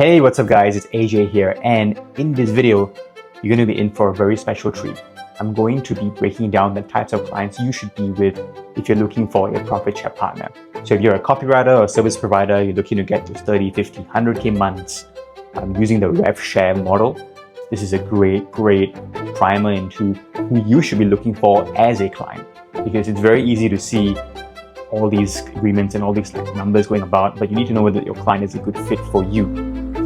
Hey, what's up guys? It's AJ here, and in this video, you're going to be in for a very special treat. I'm going to be breaking down the types of clients you should be with if you're looking for a profit share partner. So if you're a copywriter or service provider, you're looking to get to 30, 50, 100K months using the rev share model, this is a great primer into who you should be looking for as a client, because it's very easy to see all these agreements and all these numbers going about, but you need to know whether your client is a good fit for you.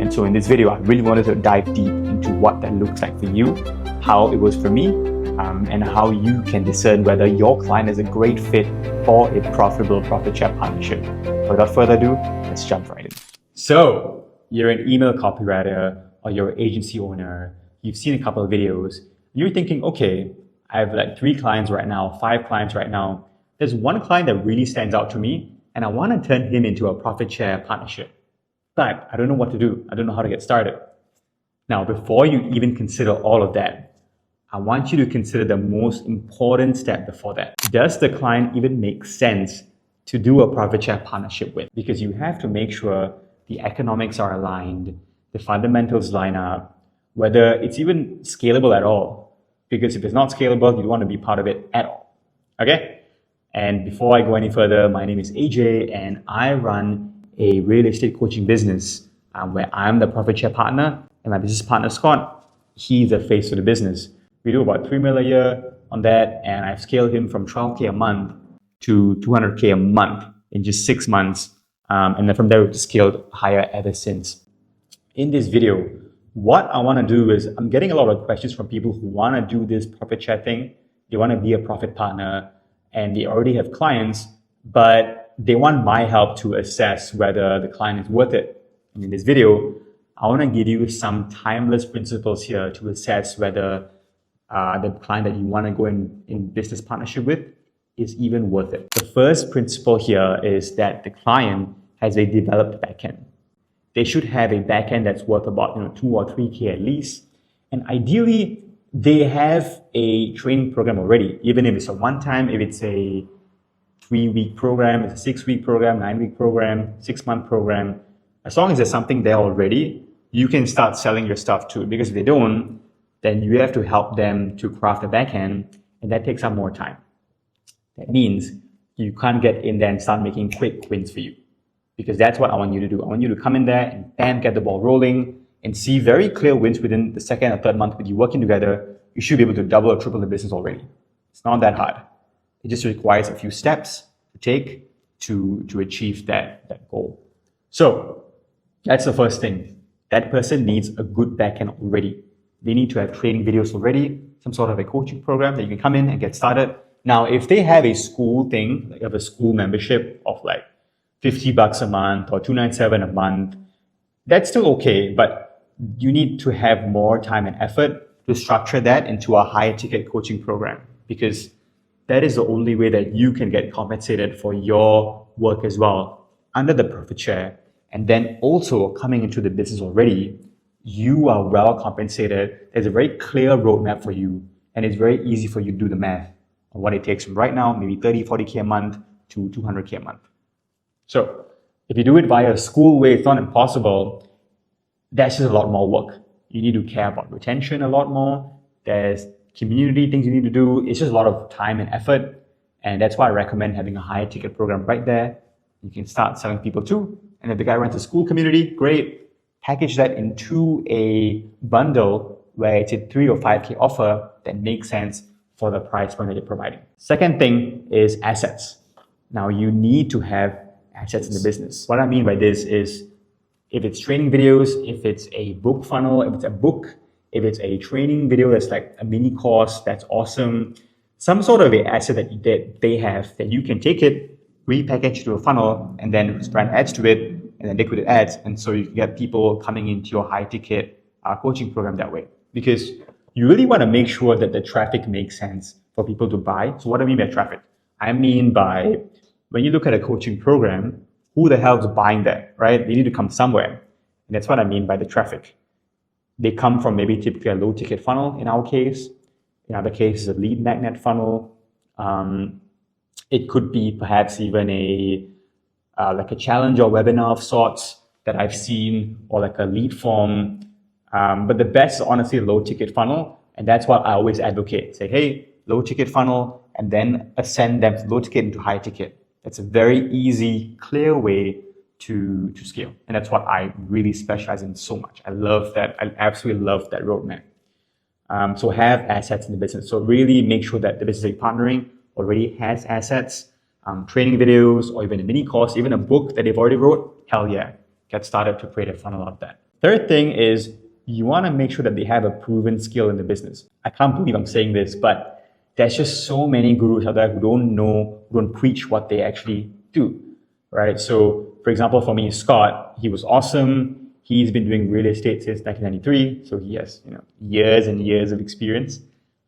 And so in this video, I really wanted to dive deep into what that looks like for you, how it was for me, and how you can discern whether your client is a great fit for a profitable profit share partnership. Without further ado, let's jump right in. So you're an email copywriter or you're an agency owner, you've seen a couple of videos, you're thinking, okay, I have like 3 clients right now, 5 clients right now. There's one client that really stands out to me, and I want to turn him into a profit share partnership. But I don't know what to do. I don't know how to get started. Now, before you even consider all of that, I want you to consider the most important step before that. Does the client even make sense to do a profit share partnership with? Because you have to make sure the economics are aligned, the fundamentals line up, whether it's even scalable at all. Because if it's not scalable, you don't want to be part of it at all. Okay? And before I go any further, my name is AJ, and I run a real estate coaching business where I'm the profit share partner, and my business partner, Scott, he's the face of the business. We do about 3 million a year on that, and I've scaled him from 12K a month to 200K a month in just 6 months. And then from there, we've scaled higher ever since. In this video, what I want to do is I'm getting a lot of questions from people who want to do this profit share thing. They want to be a profit partner, and they already have clients, but they want my help to assess whether the client is worth it. And in this video, I want to give you some timeless principles here to assess whether the client that you want to go in business partnership with is even worth it. The first principle here is that the client has a developed backend. They should have a backend that's worth about 2 or 3K at least. And ideally, they have a training program already, even if it's a one-time, if it's a 3-week program, it's a 6-week program, 9-week program, 6-month program. As long as there's something there already, you can start selling your stuff too. Because if they don't, then you have to help them to craft the backend, and that takes up more time. That means you can't get in there and start making quick wins for you. Because that's what I want you to do. I want you to come in there and bam, get the ball rolling, and see very clear wins within the 2nd or 3rd month with you working together. You should be able to double or triple the business already. It's not that hard. It just requires a few steps to take to achieve that goal. So that's the first thing. That person needs a good backend already. They need to have training videos already, some sort of a coaching program that you can come in and get started. Now, if they have a school thing, like have a school membership of like $50 a month or $297 a month, that's still okay, but you need to have more time and effort to structure that into a high ticket coaching program, because that is the only way that you can get compensated for your work as well under the profit share. And then also coming into the business already, you are well compensated. There's a very clear roadmap for you, and it's very easy for you to do the math on what it takes from right now, maybe 30, 40K a month to 200K a month. So if you do it via a school way, it's not impossible. That's just a lot more work. You need to care about retention a lot more. There's community things you need to do. It's just a lot of time and effort. And that's why I recommend having a higher ticket program right there. You can start selling people too. And if the guy runs a school community, great. Package that into a bundle where it's a 3 or 5K offer that makes sense for the price point that you're providing. Second thing is assets. Now you need to have assets in the business. What I mean by this is, if it's training videos, if it's a book funnel, if it's a book, if it's a training video that's like a mini course, that's awesome. Some sort of an asset that they have that you can take it, repackage to a funnel, and then run ads to it, and then liquidate ads. And so you can get people coming into your high ticket coaching program that way. Because you really want to make sure that the traffic makes sense for people to buy. So what do I mean by traffic? I mean by when you look at a coaching program, who the hell is buying that, right? They need to come somewhere. And that's what I mean by the traffic. They come from maybe typically a low ticket funnel in our case. In other cases, a lead magnet funnel. It could be perhaps even like a challenge or webinar of sorts. that I've seen, or like a lead form. But the best is honestly low ticket funnel. And that's what I always advocate. Say, hey, low ticket funnel, and then ascend them from low ticket into high ticket. That's a very easy, clear way to scale. And that's what I really specialize in so much. I love that. I absolutely love that roadmap. So have assets in the business. So really make sure that the business that you're partnering already has assets, training videos, or even a mini course, even a book that they've already wrote. Hell yeah, get started to create a funnel out of that. Third thing is you want to make sure that they have a proven skill in the business. I can't believe I'm saying this, but there's just so many gurus out there who don't know, who don't preach what they actually do, right? So for example, for me, Scott, he was awesome. He's been doing real estate since 1993. So he has, years and years of experience.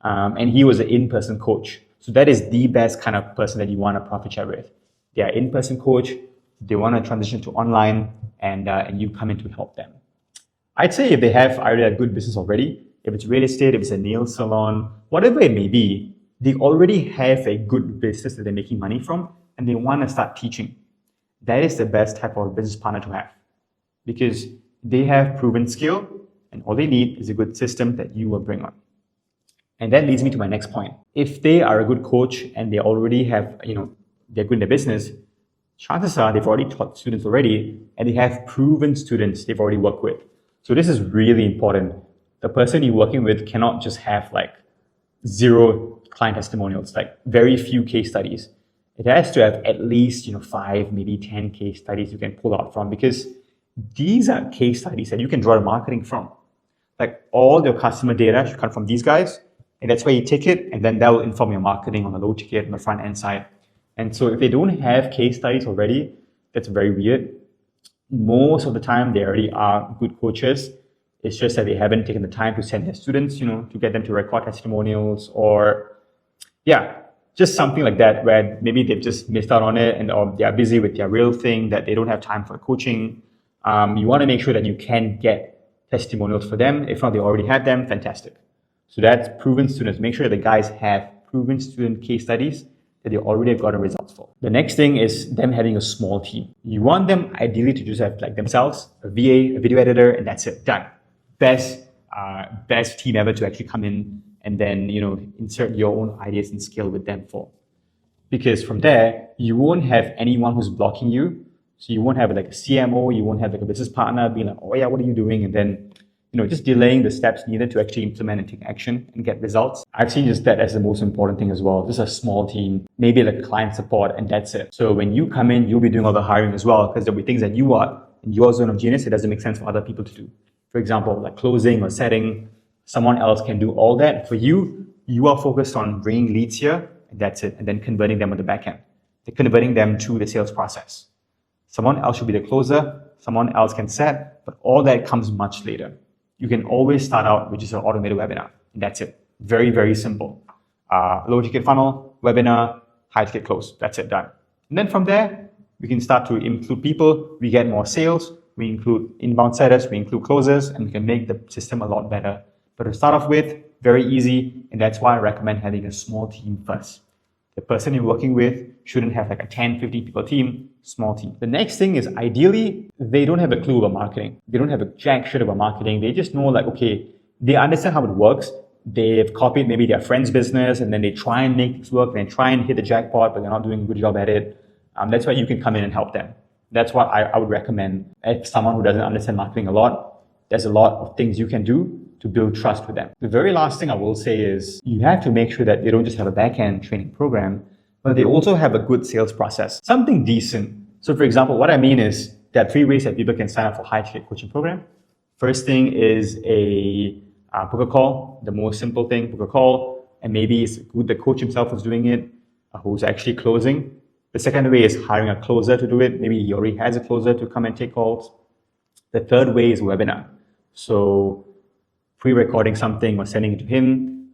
And he was an in-person coach. So that is the best kind of person that you want to profit share with. They are in-person coach. They want to transition to online, and you come in to help them. I'd say if they have either a good business already, if it's real estate, if it's a nail salon, whatever it may be, they already have a good business that they're making money from, and they want to start teaching. That is the best type of business partner to have, because they have proven skill, and all they need is a good system that you will bring on. And that leads me to my next point. If they are a good coach and they already have, they're good in their business, chances are they've already taught students already, and they have proven students they've already worked with. So this is really important. The person you're working with cannot just have like 0 client testimonials, like very few case studies. It has to have at least 5, maybe 10 case studies you can pull out from, because these are case studies that you can draw the marketing from. Like all your customer data should come from these guys, and that's where you take it, and then that will inform your marketing on the low ticket on the front end side. And so if they don't have case studies already, that's very weird. Most of the time, they already are good coaches. It's just that they haven't taken the time to send their students, to get them to record testimonials, or just something like that, where maybe they've just missed out on it, or they are busy with their real thing that they don't have time for coaching. You want to make sure that you can get testimonials for them. If not, they already have them, fantastic. So that's proven students. Make sure the guys have proven student case studies that they already have gotten results for. The next thing is them having a small team. You want them ideally to just have like themselves, a VA, a video editor, and that's it, done. Best team ever to actually come in and then, insert your own ideas and skill with them for. Because from there, you won't have anyone who's blocking you. So you won't have like a CMO, you won't have like a business partner being like, oh yeah, what are you doing? And then, just delaying the steps needed to actually implement and take action and get results. I've seen just that as the most important thing as well. Just a small team, maybe like client support, and that's it. So when you come in, you'll be doing all the hiring as well, because there'll be things that you are in your zone of genius, it doesn't make sense for other people to do. For example, like closing or setting, someone else can do all that. For you, you are focused on bringing leads here, and that's it. And then converting them on the back end. They're converting them to the sales process. Someone else should be the closer, someone else can set, but all that comes much later. You can always start out with just an automated webinar, and that's it. Very, very simple. Low ticket funnel, webinar, high ticket close. That's it, done. And then from there, we can start to include people. We get more sales. We include inbound setters. We include closers, and we can make the system a lot better. But to start off with, very easy, and that's why I recommend having a small team first. The person you're working with shouldn't have like a 10, 15 people team, small team. The next thing is ideally, they don't have a clue about marketing. They don't have a jack shit about marketing. They just know like, okay, they understand how it works. They've copied maybe their friend's business, and then they try and make this work, and they try and hit the jackpot, but they're not doing a good job at it. That's why you can come in and help them. That's what I would recommend. As someone who doesn't understand marketing a lot, there's a lot of things you can do to build trust with them. The very last thing I will say is you have to make sure that they don't just have a back-end training program, but they also have a good sales process, something decent. So for example, what I mean is there are 3 ways that people can sign up for high-ticket coaching program. First thing is a book a call, the most simple thing, book a call, and maybe it's good the coach himself who's doing it, who's actually closing. The second way is hiring a closer to do it. Maybe he already has a closer to come and take calls. The third way is webinar. So pre-recording something or sending it to him,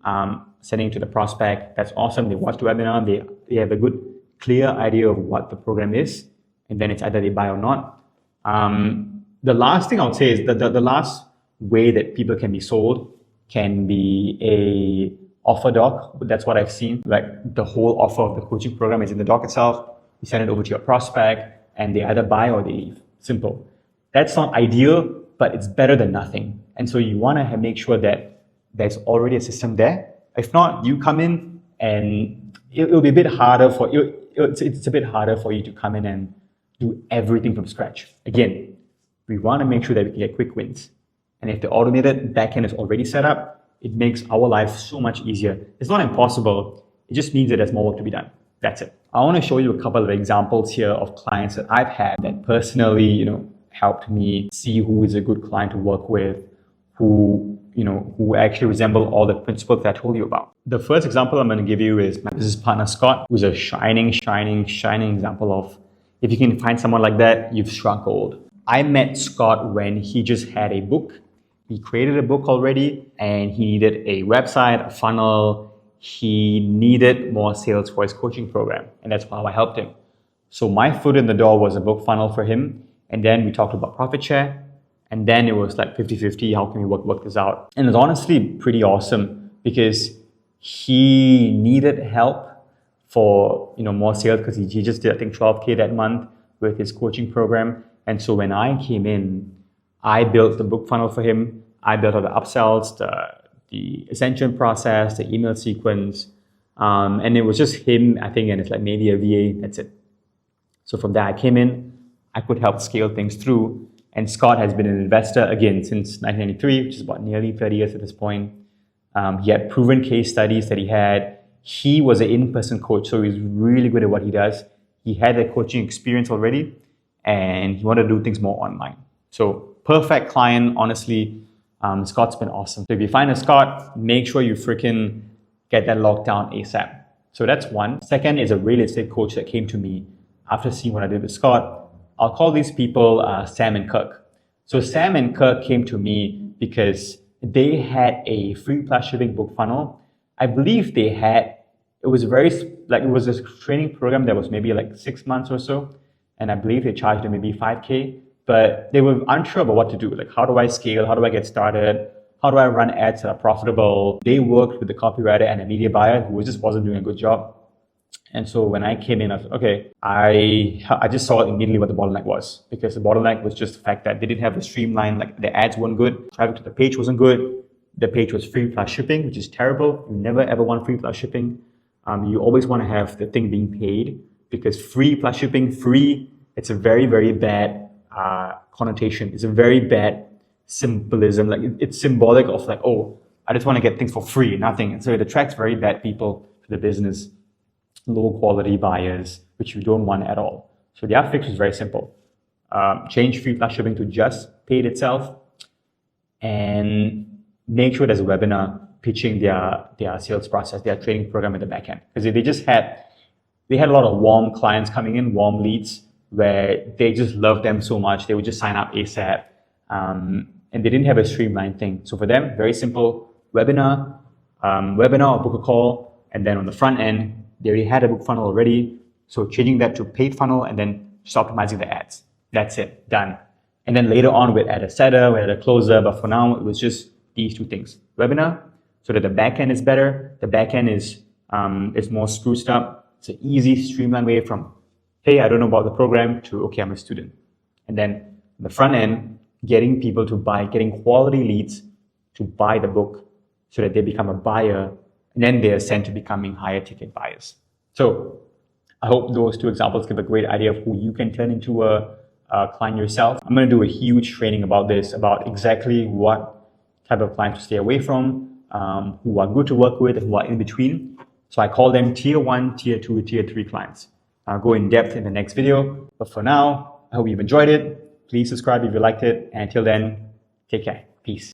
sending it to the prospect. That's awesome. They watch the webinar. They have a good, clear idea of what the program is, and then it's either they buy or not. The last thing I would say is that the last way that people can be sold can be a offer doc. That's what I've seen. Like the whole offer of the coaching program is in the doc itself. You send it over to your prospect, and they either buy or they leave. Simple. That's not ideal, but it's better than nothing. And so you want to make sure that there's already a system there. If not, you come in and it'll be a bit harder for you. It's a bit harder for you to come in and do everything from scratch. Again, we want to make sure that we can get quick wins. And if the automated backend is already set up, it makes our life so much easier. It's not impossible. It just means that there's more work to be done. That's it. I want to show you a couple of examples here of clients that I've had that personally, helped me see who is a good client to work with, who actually resemble all the principles that I told you about. The first example I'm going to give you is my business partner, Scott, who's a shining example of, if you can find someone like that, you've struck gold. I met Scott when he just had a book. He created a book already and he needed a website, a funnel. He needed more sales for his coaching program. And that's how I helped him. So my foot in the door was a book funnel for him. And then we talked about profit share. And then it was like 50-50. How can we work this out? And it's honestly pretty awesome because he needed help for more sales because he just did, I think, 12K that month with his coaching program. And so when I came in, I built the book funnel for him. I built all the upsells, the ascension process, the email sequence. And it was just him, I think, and it's like maybe a VA, that's it. So from there I came in, I could help scale things through. And Scott has been an investor again since 1993, which is about nearly 30 years at this point. He had proven case studies that he had. He was an in-person coach, so he's really good at what he does. He had a coaching experience already, and he wanted to do things more online. So perfect client, honestly. Scott's been awesome. So if you find a Scott, make sure you freaking get that locked down ASAP. So that's one. Second is a real estate coach that came to me after seeing what I did with Scott. I'll call these people Sam and Kirk. So Sam and Kirk came to me because they had a free plus shipping book funnel. I believe they had, it was a training program that was maybe like 6 months or so. And I believe they charged them maybe 5K, but they were unsure about what to do. Like, how do I scale? How do I get started? How do I run ads that are profitable? They worked with the copywriter and a media buyer who just wasn't doing a good job. And so when I came in, I thought, okay, I just saw immediately what the bottleneck was, because the bottleneck was just the fact that they didn't have a streamline, like the ads weren't good, traffic to the page wasn't good, the page was free plus shipping, which is terrible. You never ever want free plus shipping. You always want to have the thing being paid, because free plus shipping, it's a very, very bad connotation. It's a very bad symbolism. Like it's symbolic of like, oh, I just want to get things for free, nothing. And so it attracts very bad people to the business. Low quality buyers, which you don't want at all. So their fix is very simple. Change free plus shipping to just paid itself, and make sure there's a webinar pitching their sales process, their training program at the back end. Because they had a lot of warm clients coming in, warm leads, where they just loved them so much, they would just sign up ASAP. And they didn't have a streamlined thing. So for them, very simple, webinar or book a call, and then on the front end, they already had a book funnel already. So changing that to paid funnel and then just optimizing the ads. That's it, done. And then later on, we'd add a setter, we'd add a closer, but for now, it was just these two things. Webinar, so that the backend is better. The backend is more spruced up. It's an easy, streamlined way from, hey, I don't know about the program, to, okay, I'm a student. And then the front end, getting people to buy, getting quality leads to buy the book so that they become a buyer, and then they ascend to becoming higher ticket buyers. So I hope those two examples give a great idea of who you can turn into a client yourself. I'm going to do a huge training about this, about exactly what type of client to stay away from, who are good to work with and who are in between. So I call them tier 1, tier 2, tier 3 clients. I'll go in depth in the next video. But for now, I hope you've enjoyed it. Please subscribe if you liked it. And until then, take care. Peace.